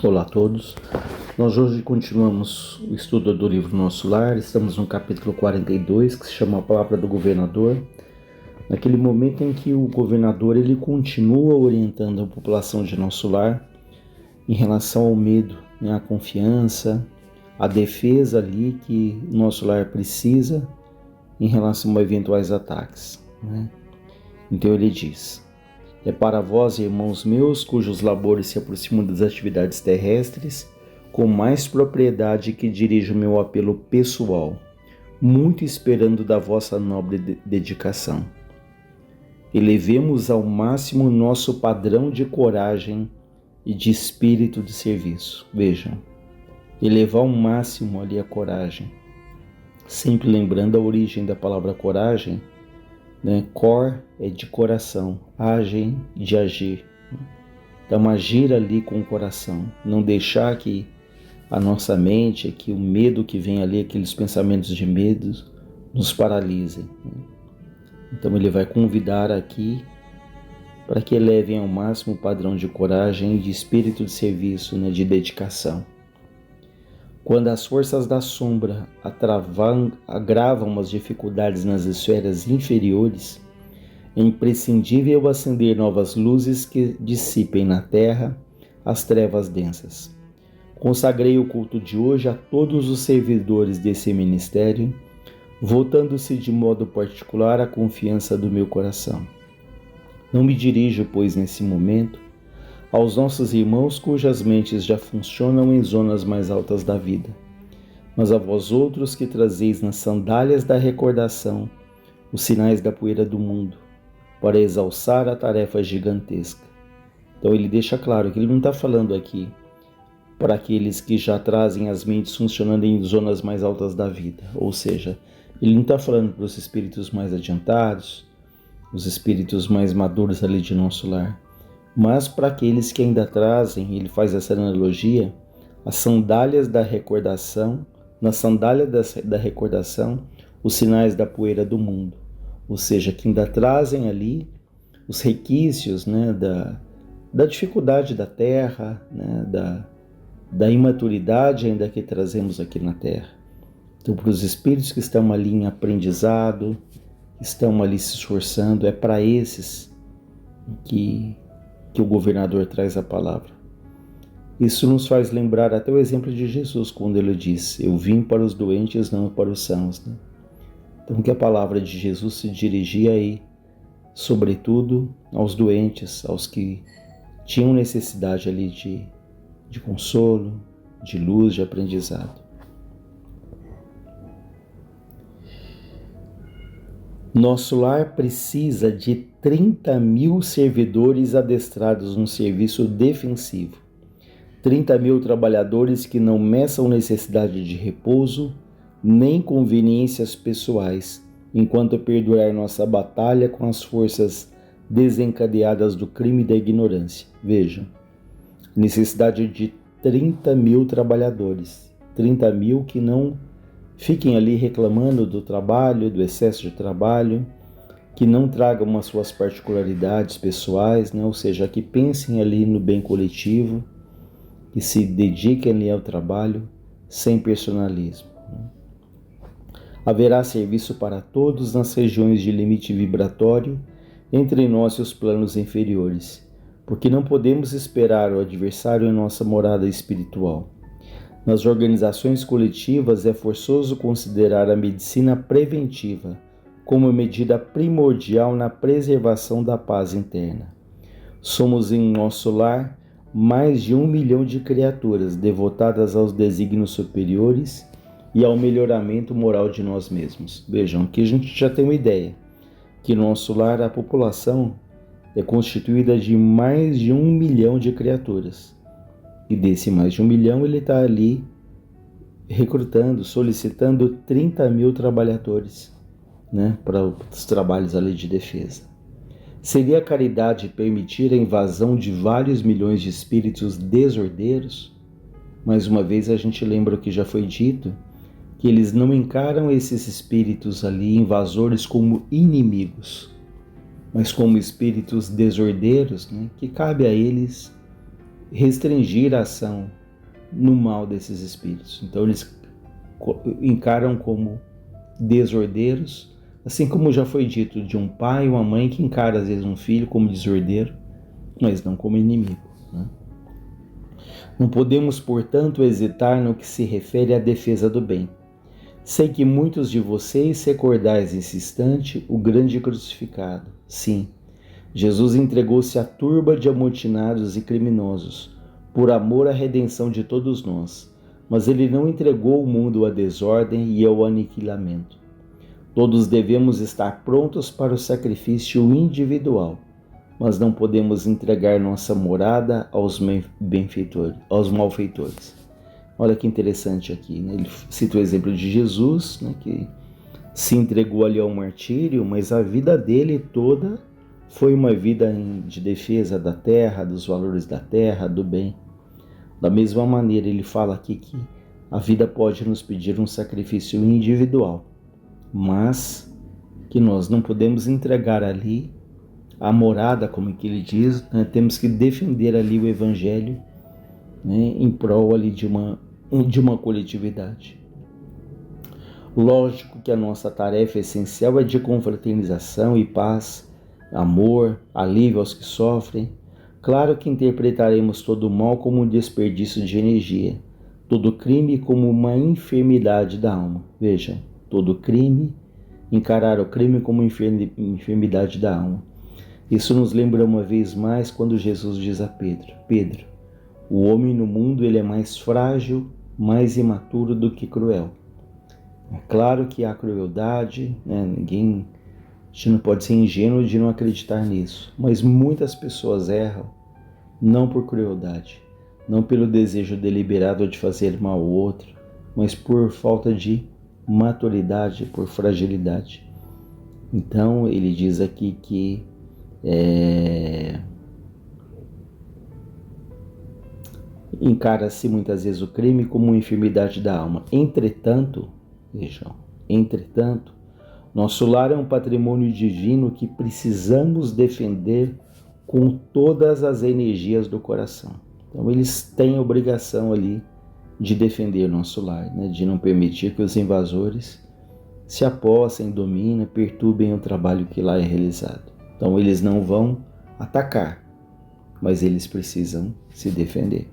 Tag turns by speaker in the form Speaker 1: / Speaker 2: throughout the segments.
Speaker 1: Olá a todos. Nós hoje continuamos o estudo do livro Nosso Lar. Estamos no capítulo 42, que se chama A Palavra do Governador. Naquele momento em que o governador ele continua orientando a população de Nosso Lar em relação ao medo, à confiança, à defesa ali que Nosso Lar precisa em relação a eventuais ataques. Então ele diz: é para vós, irmãos meus, cujos labores se aproximam das atividades terrestres, com mais propriedade que dirijo meu apelo pessoal, muito esperando da vossa nobre dedicação. Elevemos ao máximo nosso padrão de coragem e de espírito de serviço. Vejam, elevar ao máximo ali a coragem, sempre lembrando a origem da palavra coragem. Cor é de coração, agem de agir. Então agir ali com o coração, não deixar que a nossa mente, que o medo que vem ali, aqueles pensamentos de medo, nos paralisem. Então ele vai convidar aqui para que elevem ao máximo o padrão de coragem, de espírito de serviço, de dedicação. Quando as forças da sombra agravam as dificuldades nas esferas inferiores, é imprescindível acender novas luzes que dissipem na terra as trevas densas. Consagrei o culto de hoje a todos os servidores desse ministério, voltando-se de modo particular à confiança do meu coração. Não me dirijo, pois, nesse momento, aos nossos irmãos cujas mentes já funcionam em zonas mais altas da vida, mas a vós outros que trazeis nas sandálias da recordação os sinais da poeira do mundo, para exalçar a tarefa gigantesca. Então ele deixa claro que ele não está falando aqui para aqueles que já trazem as mentes funcionando em zonas mais altas da vida, ou seja, ele não está falando para os espíritos mais adiantados, os espíritos mais maduros ali de Nosso Lar, mas para aqueles que ainda trazem, ele faz essa analogia, as sandálias da recordação, na sandália da recordação, os sinais da poeira do mundo, ou seja, que ainda trazem ali os requisitos da dificuldade da terra, da imaturidade ainda que trazemos aqui na terra. Então, para os espíritos que estão ali em aprendizado, estão ali se esforçando, é para esses que o governador traz a palavra. Isso nos faz lembrar até o exemplo de Jesus, quando ele diz: eu vim para os doentes, não para os sãos. Então que a palavra de Jesus se dirigia aí, sobretudo aos doentes, aos que tinham necessidade ali de consolo, de luz, de aprendizado. Nosso lar precisa de 30.000 servidores adestrados no serviço defensivo, 30.000 trabalhadores que não meçam necessidade de repouso nem conveniências pessoais, enquanto perdurar nossa batalha com as forças desencadeadas do crime e da ignorância. Vejam, necessidade de 30.000 trabalhadores, 30.000 que não fiquem ali reclamando do trabalho, do excesso de trabalho, que não tragam as suas particularidades pessoais, ou seja, que pensem ali no bem coletivo, que se dediquem ali ao trabalho sem personalismo. Haverá serviço para todos nas regiões de limite vibratório entre nós e os planos inferiores, porque não podemos esperar o adversário em nossa morada espiritual. Nas organizações coletivas é forçoso considerar a medicina preventiva como medida primordial na preservação da paz interna. Somos em Nosso Lar mais de 1 milhão de criaturas devotadas aos desígnios superiores e ao melhoramento moral de nós mesmos. Vejam, aqui a gente já tem uma ideia, que no Nosso Lar a população é constituída de mais de 1 milhão de criaturas. E desse mais de 1 milhão ele está ali recrutando, solicitando 30.000 trabalhadores, para os trabalhos ali de defesa. Seria caridade permitir a invasão de vários milhões de espíritos desordeiros? Mais uma vez a gente lembra o que já foi dito, que eles não encaram esses espíritos ali invasores como inimigos, mas como espíritos desordeiros, que cabe a eles restringir a ação no mal desses espíritos. Então eles encaram como desordeiros, assim como já foi dito de um pai e uma mãe que encara às vezes um filho como desordeiro, mas não como inimigo, né? Não podemos, portanto, hesitar no que se refere à defesa do bem. Sei que muitos de vocês recordais nesse instante o grande crucificado. Sim, Jesus entregou-se à turba de amotinados e criminosos, por amor à redenção de todos nós, mas ele não entregou o mundo à desordem e ao aniquilamento. Todos devemos estar prontos para o sacrifício individual, mas não podemos entregar nossa morada aos malfeitores. Olha que interessante aqui, né? Ele cita o exemplo de Jesus, né, que se entregou ali ao martírio, mas a vida dele toda foi uma vida de defesa da terra, dos valores da terra, do bem. Da mesma maneira, ele fala aqui que a vida pode nos pedir um sacrifício individual, mas que nós não podemos entregar ali a morada, como que ele diz, né? Temos que defender ali o evangelho, né, em prol ali de uma coletividade. Lógico que a nossa tarefa essencial é de confraternização e paz, amor, alívio aos que sofrem. Claro que interpretaremos todo o mal como um desperdício de energia, todo crime como uma enfermidade da alma. Vejam, todo crime, encarar o crime como enfermidade da alma. Isso nos lembra uma vez mais quando Jesus diz a Pedro: Pedro, o homem no mundo ele é mais frágil, mais imaturo do que cruel. É claro que há crueldade, né? A gente não pode ser ingênuo de não acreditar nisso, mas muitas pessoas erram não por crueldade, não pelo desejo deliberado de fazer mal ao outro, mas por falta de maturidade, por fragilidade. Então ele diz aqui que encara-se muitas vezes o crime como uma enfermidade da alma. Entretanto, vejam, nosso lar é um patrimônio divino que precisamos defender com todas as energias do coração. Então eles têm a obrigação ali de defender nosso lar, né? De não permitir que os invasores se apossem, dominem, perturbem o trabalho que lá é realizado. Então eles não vão atacar, mas eles precisam se defender.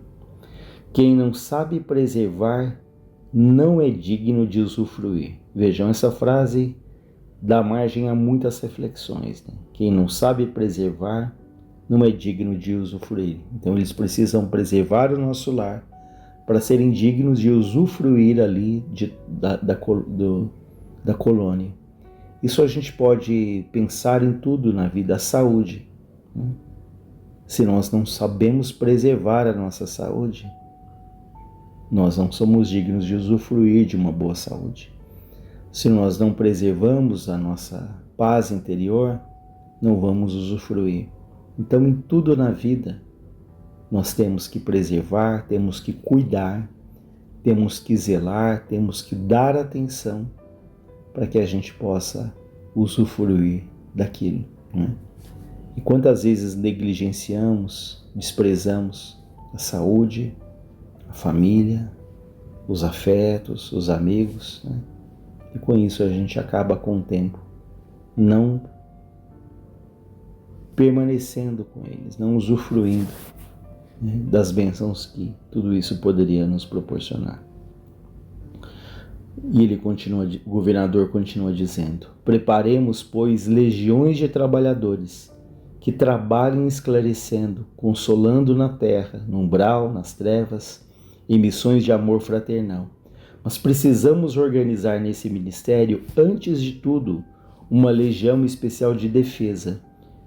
Speaker 1: Quem não sabe preservar não é digno de usufruir. Vejam, essa frase dá margem a muitas reflexões, né? Quem não sabe preservar não é digno de usufruir. Então eles precisam preservar o nosso lar para serem dignos de usufruir ali da colônia. Isso a gente pode pensar em tudo na vida, a saúde, né? Se nós não sabemos preservar a nossa saúde, nós não somos dignos de usufruir de uma boa saúde. Se nós não preservamos a nossa paz interior, não vamos usufruir. Então, em tudo na vida, nós temos que preservar, temos que cuidar, temos que zelar, temos que dar atenção para que a gente possa usufruir daquilo, né? E quantas vezes negligenciamos, desprezamos a saúde, a família, os afetos, os amigos, né? E com isso a gente acaba com o tempo não permanecendo com eles, não usufruindo, né, das bênçãos que tudo isso poderia nos proporcionar. E o governador continua dizendo: preparemos, pois, legiões de trabalhadores que trabalhem esclarecendo, consolando na terra, no umbral, nas trevas, em missões de amor fraternal. Mas precisamos organizar nesse ministério, antes de tudo, uma legião especial de defesa,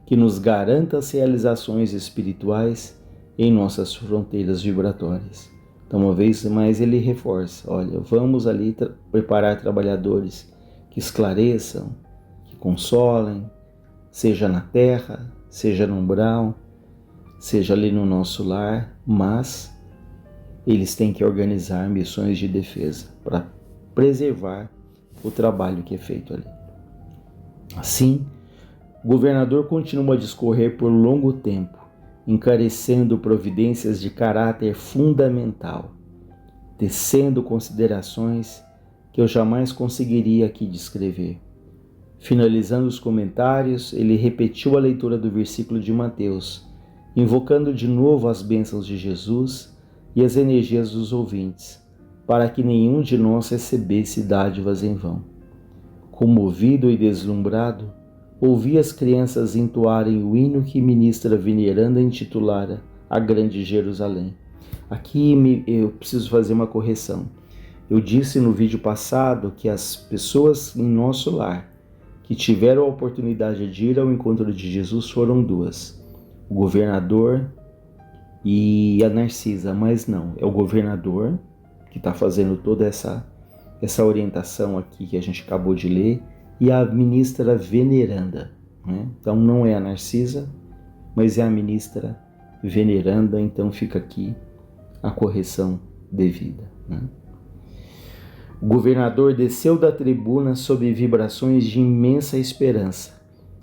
Speaker 1: que nos garanta as realizações espirituais em nossas fronteiras vibratórias. Então, uma vez mais, ele reforça: olha, vamos ali preparar trabalhadores que esclareçam, que consolem, seja na terra, seja no umbral, seja ali no nosso lar, mas eles têm que organizar missões de defesa para preservar o trabalho que é feito ali. Assim, o governador continua a discorrer por longo tempo, encarecendo providências de caráter fundamental, tecendo considerações que eu jamais conseguiria aqui descrever. Finalizando os comentários, ele repetiu a leitura do versículo de Mateus, invocando de novo as bênçãos de Jesus e as energias dos ouvintes, para que nenhum de nós recebesse dádivas em vão. Comovido e deslumbrado, ouvi as crianças entoarem o hino que ministra veneranda intitulara A Grande Jerusalém. Aqui eu preciso fazer uma correção. Eu disse no vídeo passado que as pessoas em nosso lar que tiveram a oportunidade de ir ao encontro de Jesus foram duas: o governador e a Narcisa, mas não, é o governador que está fazendo toda essa orientação aqui que a gente acabou de ler, e a ministra veneranda, né? Então não é a Narcisa, mas é a ministra veneranda, então fica aqui a correção devida, né? O governador desceu da tribuna sob vibrações de imensa esperança.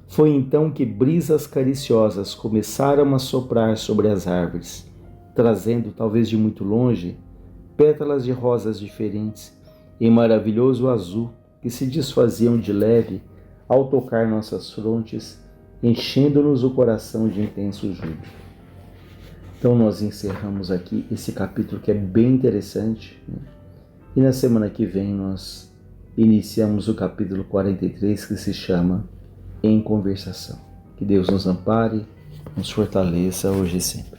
Speaker 1: Foi então que brisas cariciosas começaram a soprar sobre as árvores, trazendo, talvez de muito longe, pétalas de rosas diferentes, em maravilhoso azul, que se desfaziam de leve ao tocar nossas frontes, enchendo-nos o coração de intenso júbilo. Então nós encerramos aqui esse capítulo que é bem interessante, né? E na semana que vem nós iniciamos o capítulo 43, que se chama Em Conversação. Que Deus nos ampare, nos fortaleça hoje e sempre.